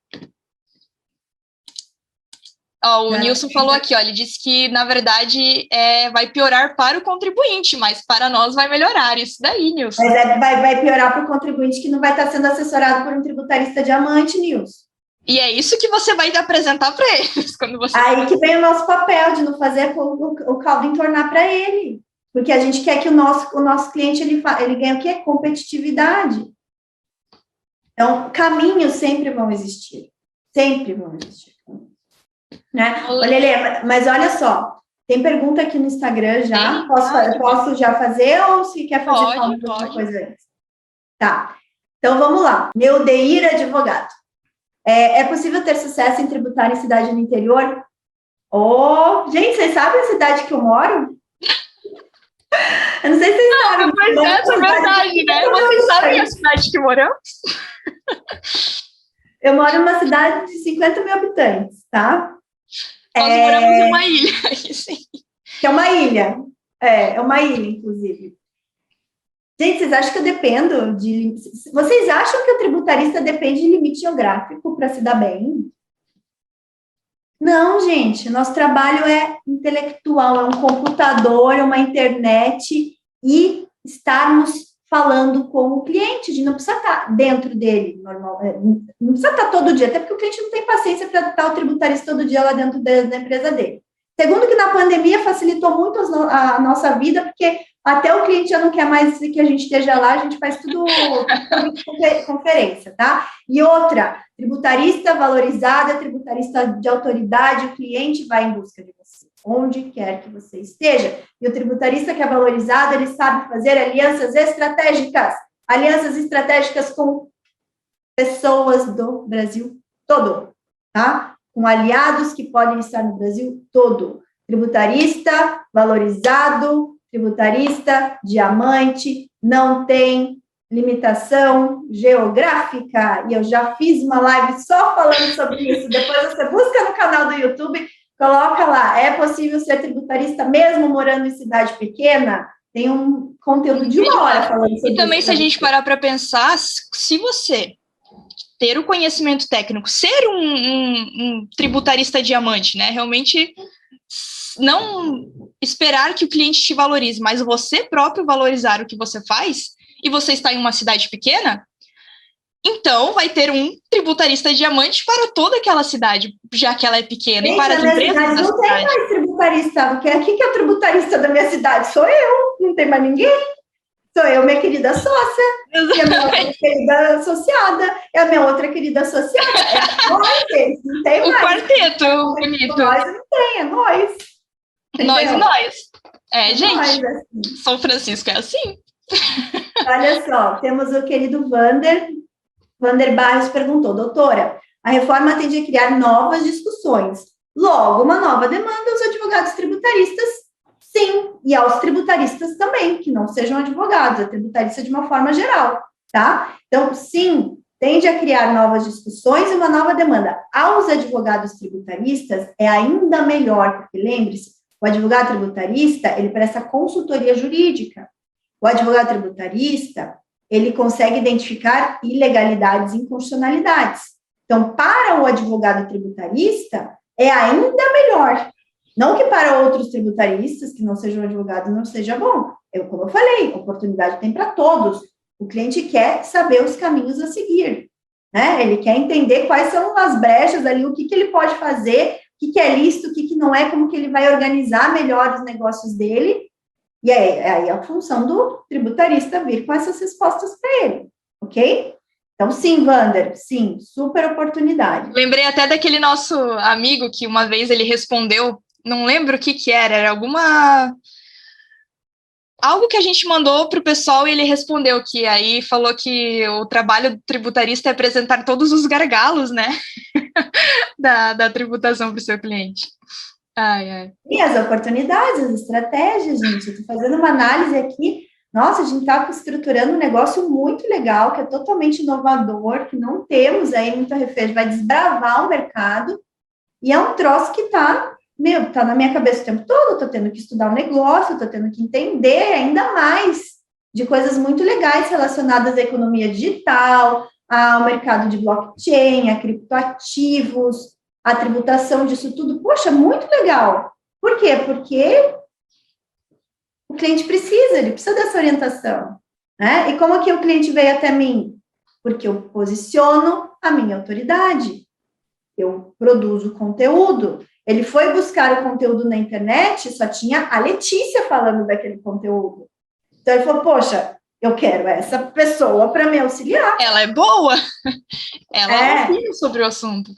Ó, o Nilson falou aqui, ó, ele disse que, na verdade, vai piorar para o contribuinte, mas para nós vai melhorar. Isso daí, Nilson. Mas vai piorar para o contribuinte que não vai estar sendo assessorado por um tributarista diamante, Nilson. E é isso que você vai apresentar para eles. Quando você... Aí que vem o nosso papel de não fazer o caldo entornar para ele. Porque a gente quer que o nosso cliente ele ganhe o quê? Competitividade. Então, caminhos sempre vão existir. Sempre vão existir. Né? Olha, Lê, mas olha só, tem pergunta aqui no Instagram já. Posso já fazer ou se quer fazer alguma coisa antes? Tá. Então, vamos lá. Neudeir advogado. É possível ter sucesso em tributar em cidade no interior? Gente, vocês sabem a cidade que eu moro? Eu não sei se vocês sabem. Mas essa é verdade, né? Vocês sabem a cidade que moramos? Eu moro numa cidade de 50 mil habitantes, tá? Nós moramos em uma ilha. Sim. Que é uma ilha. É uma ilha, inclusive. Gente, vocês acham que eu dependo de... Vocês acham que o tributarista depende de limite geográfico para se dar bem? Não, gente. Nosso trabalho é intelectual, é um computador, é uma internet e estarmos falando com o cliente, de não precisar estar dentro dele, normal, não precisa estar todo dia, até porque o cliente não tem paciência para estar o tributarista todo dia lá dentro da empresa dele. Segundo, que na pandemia facilitou muito a nossa vida, porque até o cliente já não quer mais que a gente esteja lá, a gente faz tudo conferência, tá? E outra, tributarista valorizada, tributarista de autoridade, o cliente vai em busca de você, onde quer que você esteja. E o tributarista que é valorizado, ele sabe fazer alianças estratégicas com pessoas do Brasil todo, tá? Com aliados que podem estar no Brasil todo. Tributarista valorizado, tributarista diamante, não tem limitação geográfica. E eu já fiz uma live só falando sobre isso. Depois você busca no canal do YouTube, coloca lá, é possível ser tributarista mesmo morando em cidade pequena? Tem um conteúdo de 1 hora falando sobre isso. E também, se a gente parar para pensar, se você ter o conhecimento técnico, ser um tributarista diamante, né? Realmente não esperar que o cliente te valorize, mas você próprio valorizar o que você faz, e você está em uma cidade pequena, então vai ter um tributarista diamante para toda aquela cidade, já que ela é pequena. Gente, e para as empresas da não tem mais tributarista, porque aqui que é o tributarista da minha cidade sou eu, não tem mais ninguém. Sou eu, minha querida sócia, e a minha outra querida associada, e a minha outra querida associada. É nós, gente, não tem mais. O quarteto bonito. Nós não tem, é nós. Nós e nós. Gente, nós, assim. São Francisco é assim. Olha só, temos o querido Vander Barros perguntou, doutora, a reforma tende a criar novas discussões. Logo, uma nova demanda aos advogados tributaristas, sim, e aos tributaristas também, que não sejam advogados, a tributarista de uma forma geral, tá? Então, sim, tende a criar novas discussões e uma nova demanda. Aos advogados tributaristas é ainda melhor, porque lembre-se, o advogado tributarista, ele presta consultoria jurídica. O advogado tributarista, ele consegue identificar ilegalidades e inconstitucionalidades. Então, para o advogado tributarista, é ainda melhor. Não que para outros tributaristas, que não sejam advogados, não seja bom. Como eu falei, oportunidade tem para todos. O cliente quer saber os caminhos a seguir, né? Ele quer entender quais são as brechas ali, o que ele pode fazer, o que é lícito, o que não é, como que ele vai organizar melhor os negócios dele. E aí a função do tributarista vir com essas respostas para ele, ok? Então, sim, Vander, sim, super oportunidade. Lembrei até daquele nosso amigo que uma vez ele respondeu, não lembro o que era algo que a gente mandou para o pessoal e ele respondeu, que aí falou que o trabalho do tributarista é apresentar todos os gargalos, né, da tributação para o seu cliente. E as oportunidades, as estratégias, gente, eu estou fazendo uma análise aqui, nossa, a gente está estruturando um negócio muito legal, que é totalmente inovador, que não temos aí muita referência, vai desbravar o mercado, e é um troço que tá na minha cabeça o tempo todo, estou tendo que estudar o negócio, estou tendo que entender ainda mais de coisas muito legais relacionadas à economia digital, ao mercado de blockchain, a criptoativos, a tributação disso tudo. Poxa, muito legal. Por quê? Porque o cliente ele precisa dessa orientação, né? E como que o cliente veio até mim? Porque eu posiciono a minha autoridade, eu produzo conteúdo. Ele foi buscar o conteúdo na internet, só tinha a Letícia falando daquele conteúdo. Então, ele falou, poxa, eu quero essa pessoa para me auxiliar. Ela é boa, ela opina sobre o assunto.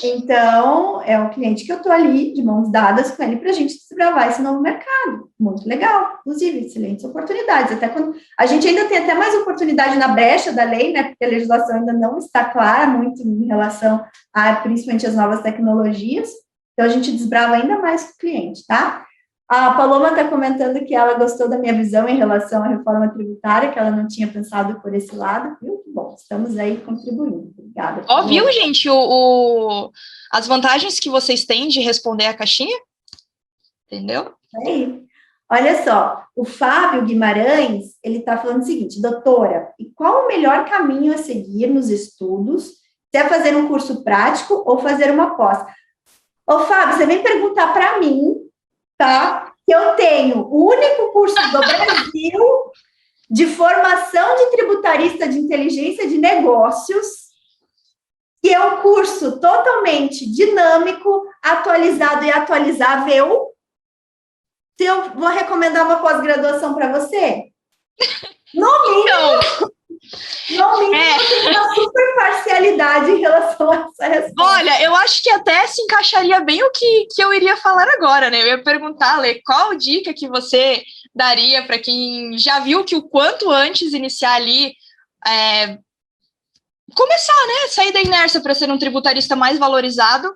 Então, é um cliente que eu estou ali, de mãos dadas com ele, para a gente desbravar esse novo mercado. Muito legal, inclusive, excelentes oportunidades. Até quando a gente ainda tem até mais oportunidade na brecha da lei, né? Porque a legislação ainda não está clara muito em relação a, principalmente, as novas tecnologias. Então, a gente desbrava ainda mais com o cliente, tá? A Paloma está comentando que ela gostou da minha visão em relação à reforma tributária, que ela não tinha pensado por esse lado, viu? Bom, estamos aí contribuindo. Obrigada. Ó, viu, gente, as vantagens que vocês têm de responder a caixinha? Entendeu? Aí. Olha só, o Fábio Guimarães, ele está falando o seguinte, doutora, e qual o melhor caminho a seguir nos estudos? Se é fazer um curso prático ou fazer uma pós? Ô, Fábio, você vem perguntar para mim, tá? Que eu tenho o único curso do Brasil de formação de tributarista de inteligência de negócios, que é um curso totalmente dinâmico, atualizado e atualizável. Se eu vou recomendar uma pós-graduação para você? No mínimo, tem uma super parcialidade em relação a essa resposta. Olha, eu acho que até se encaixaria bem o que eu iria falar agora, né? Eu ia perguntar, Lê, qual dica que você daria para quem já viu que o quanto antes iniciar ali, começar, né? Sair da inércia para ser um tributarista mais valorizado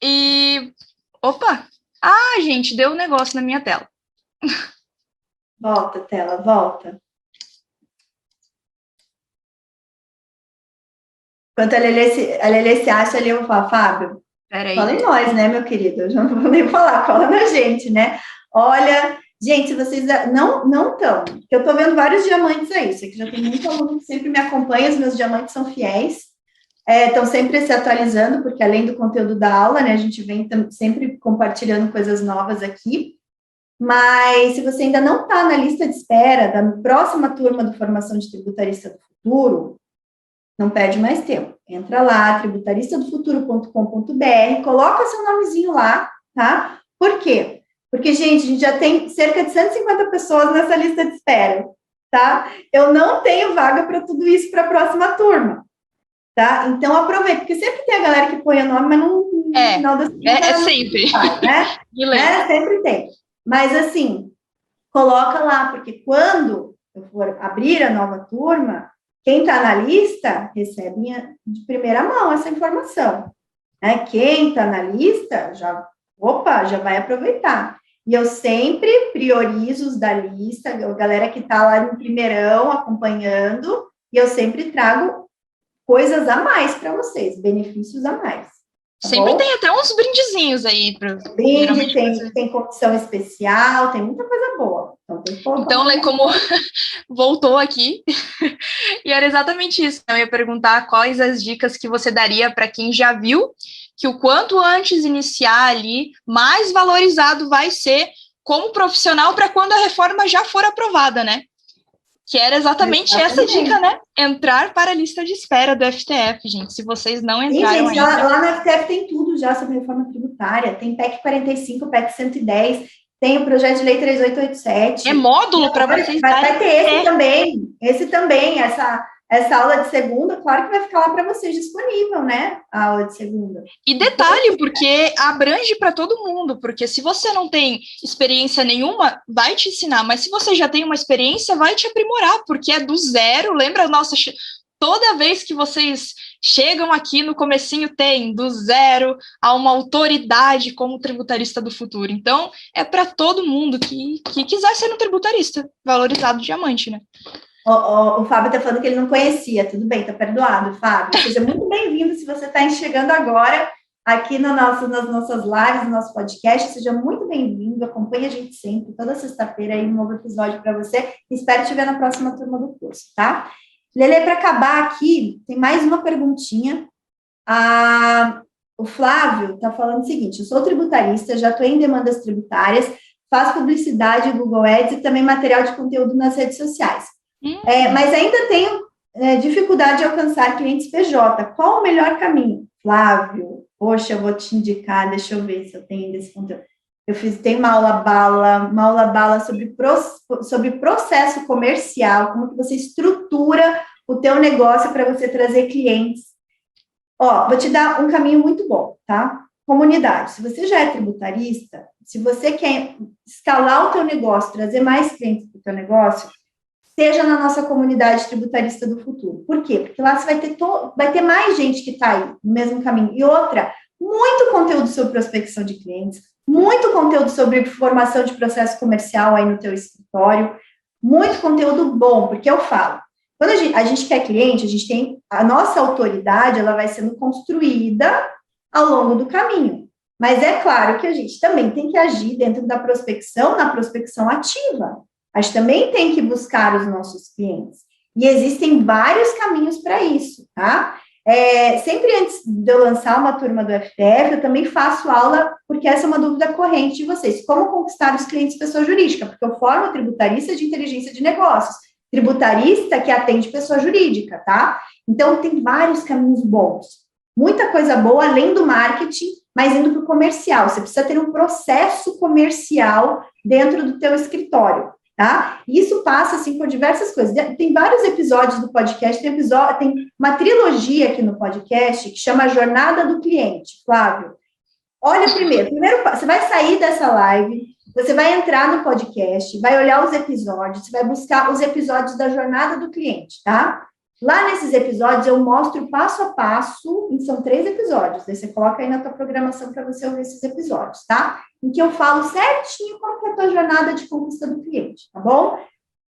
e... Opa! Gente, deu um negócio na minha tela. Volta, tela, volta. Enquanto a Lelê se acha ali, eu vou falar, Fábio, fala em nós, né, meu querido? Eu já não vou nem falar, fala na gente, né? Olha, gente, vocês não estão, porque eu estou vendo vários diamantes aí, sei que já tem muito aluno que sempre me acompanha, os meus diamantes são fiéis, estão sempre se atualizando, porque além do conteúdo da aula, né, a gente vem sempre compartilhando coisas novas aqui, mas se você ainda não está na lista de espera da próxima turma do Formação de Tributarista do Futuro, não perde mais tempo. Entra lá, tributaristadofuturo.com.br, coloca seu nomezinho lá, tá? Por quê? Porque, gente, a gente já tem cerca de 150 pessoas nessa lista de espera. tá? Eu não tenho vaga para tudo isso para a próxima turma, tá? Então, aproveita, porque sempre tem a galera que põe o nome, mas não, no final das contas, é sempre. Vai, né? Sempre tem. Mas, assim, coloca lá, porque quando eu for abrir a nova turma, quem está na lista recebe de primeira mão essa informação, né? Quem está na lista já vai aproveitar. E eu sempre priorizo os da lista, a galera que está lá no primeirão acompanhando, e eu sempre trago coisas a mais para vocês, benefícios a mais. Tá sempre bom? Tem até uns brindezinhos aí. Brinde, tem condição especial, tem muita coisa boa. Então, Lê, como voltou aqui, e era exatamente isso. Eu ia perguntar quais as dicas que você daria para quem já viu que o quanto antes iniciar ali, mais valorizado vai ser como profissional para quando a reforma já for aprovada, né? Que era exatamente essa dica, né? Entrar para a lista de espera do STF, gente. Se vocês não entraram ainda... Lá no STF tem tudo já sobre reforma tributária. Tem PEC 45, PEC 110, tem o projeto de lei 3887. É módulo para vocês vai ter esse também, essa aula de segunda, claro que vai ficar lá para vocês disponível, né? A aula de segunda. E detalhe, porque abrange para todo mundo, porque se você não tem experiência nenhuma, vai te ensinar, mas se você já tem uma experiência, vai te aprimorar, porque é do zero, lembra? Nossa, toda vez que vocês chegam aqui no comecinho tem do zero a uma autoridade como tributarista do futuro. Então, é para todo mundo que quiser ser um tributarista, valorizado diamante, né? O Fábio está falando que ele não conhecia, tudo bem, está perdoado, Fábio. Seja muito bem-vindo se você está chegando agora aqui nas nossas lives, no nosso podcast, seja muito bem-vindo, acompanhe a gente sempre, toda sexta-feira aí um novo episódio para você, espero te ver na próxima turma do curso, tá? Lelê, para acabar aqui, tem mais uma perguntinha. O Flávio está falando o seguinte, eu sou tributarista, já estou em demandas tributárias, faço publicidade, Google Ads e também material de conteúdo nas redes sociais. Mas ainda tenho dificuldade de alcançar clientes PJ. Qual o melhor caminho? Flávio, poxa, eu vou te indicar, deixa eu ver se eu tenho desse conteúdo. Tem uma aula bala sobre processo comercial, como que você estrutura o teu negócio para você trazer clientes. Vou te dar um caminho muito bom, tá? Comunidade. Se você já é tributarista, se você quer escalar o teu negócio, trazer mais clientes para o teu negócio, seja na nossa comunidade tributarista do futuro. Por quê? Porque lá você vai ter mais gente que está aí no mesmo caminho. E outra, muito conteúdo sobre prospecção de clientes, muito conteúdo sobre formação de processo comercial aí no teu escritório, muito conteúdo bom, porque eu falo, quando a gente quer cliente, a gente tem a nossa autoridade, ela vai sendo construída ao longo do caminho. Mas é claro que a gente também tem que agir dentro da prospecção, na prospecção ativa. A gente também tem que buscar os nossos clientes. E existem vários caminhos para isso, tá? Sempre antes de eu lançar uma turma do FTF, eu também faço aula, porque essa é uma dúvida corrente de vocês. Como conquistar os clientes pessoa jurídica? Porque eu formo tributarista de inteligência de negócios, tributarista que atende pessoa jurídica, tá? Então, tem vários caminhos bons. Muita coisa boa, além do marketing, mas indo para o comercial. Você precisa ter um processo comercial dentro do teu escritório. Tá? Isso passa, assim, por diversas coisas. Tem vários episódios do podcast, tem uma trilogia aqui no podcast que chama Jornada do Cliente, Flávio. Olha primeiro você vai sair dessa live, você vai entrar no podcast, vai olhar os episódios, você vai buscar os episódios da Jornada do Cliente, tá? Lá nesses episódios eu mostro passo a passo, e são 3 episódios, aí você coloca aí na tua programação para você ouvir esses episódios, tá? Em que eu falo certinho como que é a tua jornada de conquista do cliente, tá bom?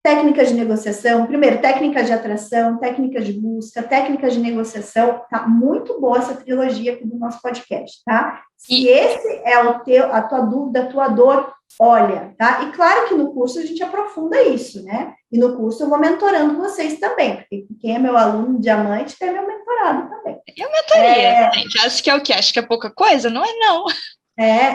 Técnicas de negociação, primeiro, técnicas de atração, técnicas de busca, técnicas de negociação, tá muito boa essa trilogia aqui do nosso podcast, tá? Se esse é a tua dúvida, a tua dor, olha, tá? E claro que no curso a gente aprofunda isso, né? E no curso eu vou mentorando vocês também, porque quem é meu aluno diamante é meu mentorado também. Eu mentoria, gente. Acho que é o quê? Acho que é pouca coisa? Não é, não.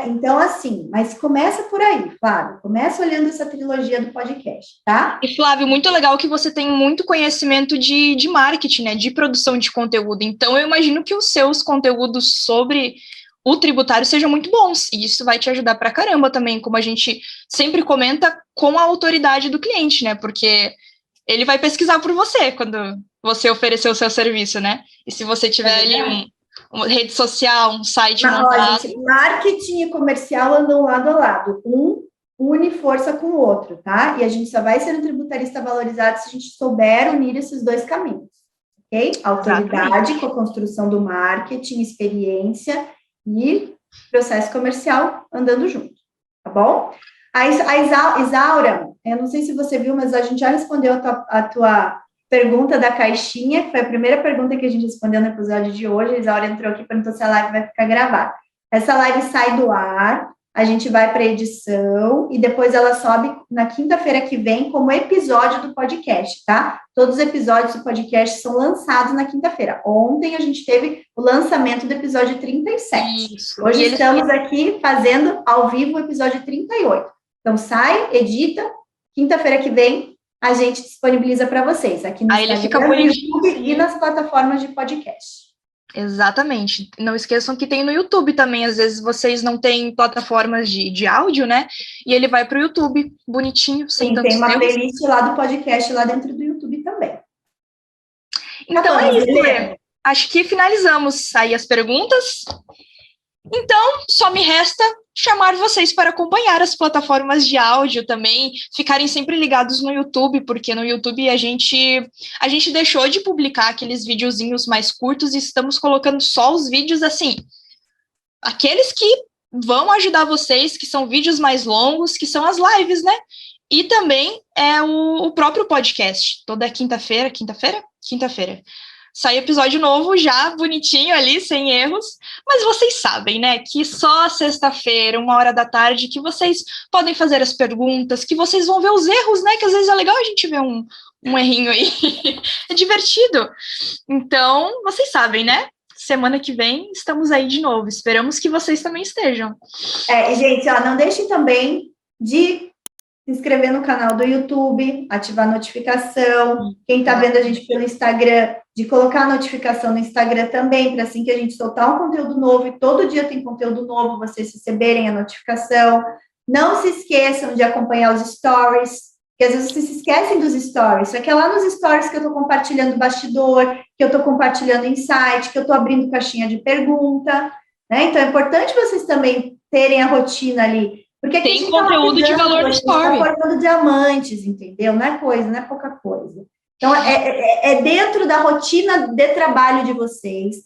Então, assim, mas começa por aí, Flávio, começa olhando essa trilogia do podcast, tá? E, Flávio, muito legal que você tem muito conhecimento de marketing, né, de produção de conteúdo, então eu imagino que os seus conteúdos sobre o tributário sejam muito bons, e isso vai te ajudar pra caramba também, como a gente sempre comenta, com a autoridade do cliente, né, porque ele vai pesquisar por você quando você oferecer o seu serviço, né? E se você tiver ali uma rede social, um site montado... Gente, marketing e comercial andam lado a lado. Um une força com o outro, tá? E a gente só vai ser um tributarista valorizado se a gente souber unir esses dois caminhos, ok? Autoridade com a construção do marketing, experiência e processo comercial andando junto, tá bom? A Isaura, eu não sei se você viu, mas a gente já respondeu a tua pergunta da caixinha, que foi a primeira pergunta que a gente respondeu no episódio de hoje. A Isaura entrou aqui e perguntou se a live vai ficar gravada. Essa live sai do ar, a gente vai para a edição e depois ela sobe na quinta-feira que vem como episódio do podcast, tá? Todos os episódios do podcast são lançados na quinta-feira. Ontem a gente teve o lançamento do episódio 37. Isso. Hoje estamos aqui fazendo ao vivo o episódio 38. Então sai, edita, quinta-feira que vem a gente disponibiliza para vocês aqui no Instagram, no YouTube e nas plataformas de podcast. Exatamente. Não esqueçam que tem no YouTube também. Às vezes vocês não têm plataformas de áudio, né? E ele vai para o YouTube, bonitinho, sem tantos tem uma erros. playlist lá do podcast, lá dentro do YouTube também. Então é isso, Lê. Acho que finalizamos aí as perguntas. Então, só me resta chamar vocês para acompanhar as plataformas de áudio também, ficarem sempre ligados no YouTube, porque no YouTube a gente deixou de publicar aqueles videozinhos mais curtos e estamos colocando só os vídeos, assim, aqueles que vão ajudar vocês, que são vídeos mais longos, que são as lives, né? E também é o próprio podcast, toda quinta-feira, sai episódio novo já, bonitinho ali, sem erros, mas vocês sabem, né, que só sexta-feira, 13h, que vocês podem fazer as perguntas, que vocês vão ver os erros, né, que às vezes é legal a gente ver um errinho aí, é divertido. Então, vocês sabem, né, semana que vem estamos aí de novo, esperamos que vocês também estejam. Gente, não deixem também de se inscrever no canal do YouTube, ativar a notificação, quem está vendo a gente pelo Instagram, de colocar a notificação no Instagram também, para assim que a gente soltar um conteúdo novo, e todo dia tem conteúdo novo, vocês receberem a notificação. Não se esqueçam de acompanhar os stories, que às vezes vocês se esquecem dos stories, só que é lá nos stories que eu estou compartilhando bastidor, que eu estou compartilhando insight, que eu estou abrindo caixinha de pergunta, né? Então é importante vocês também terem a rotina ali, porque aqui tem conteúdo de valor no story. Está formando diamantes, entendeu? Não é coisa, não é pouca coisa. Então, é dentro da rotina de trabalho de vocês,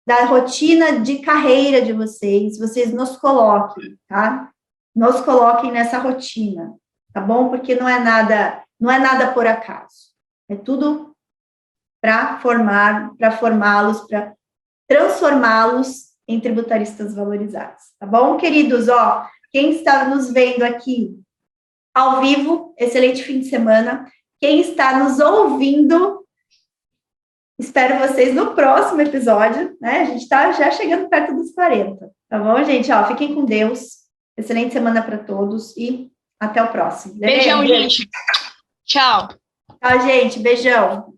da rotina de carreira de vocês nos coloquem, tá? Nos coloquem nessa rotina, tá bom? Porque não é nada por acaso. É tudo para formá-los, para transformá-los em tributaristas valorizados, tá bom, queridos? Quem está nos vendo aqui ao vivo, excelente fim de semana. Quem está nos ouvindo, espero vocês no próximo episódio, né? A gente está já chegando perto dos 40, tá bom, gente? Fiquem com Deus. Excelente semana para todos e até o próximo. Beijão, gente. Tchau. Tchau, gente. Beijão.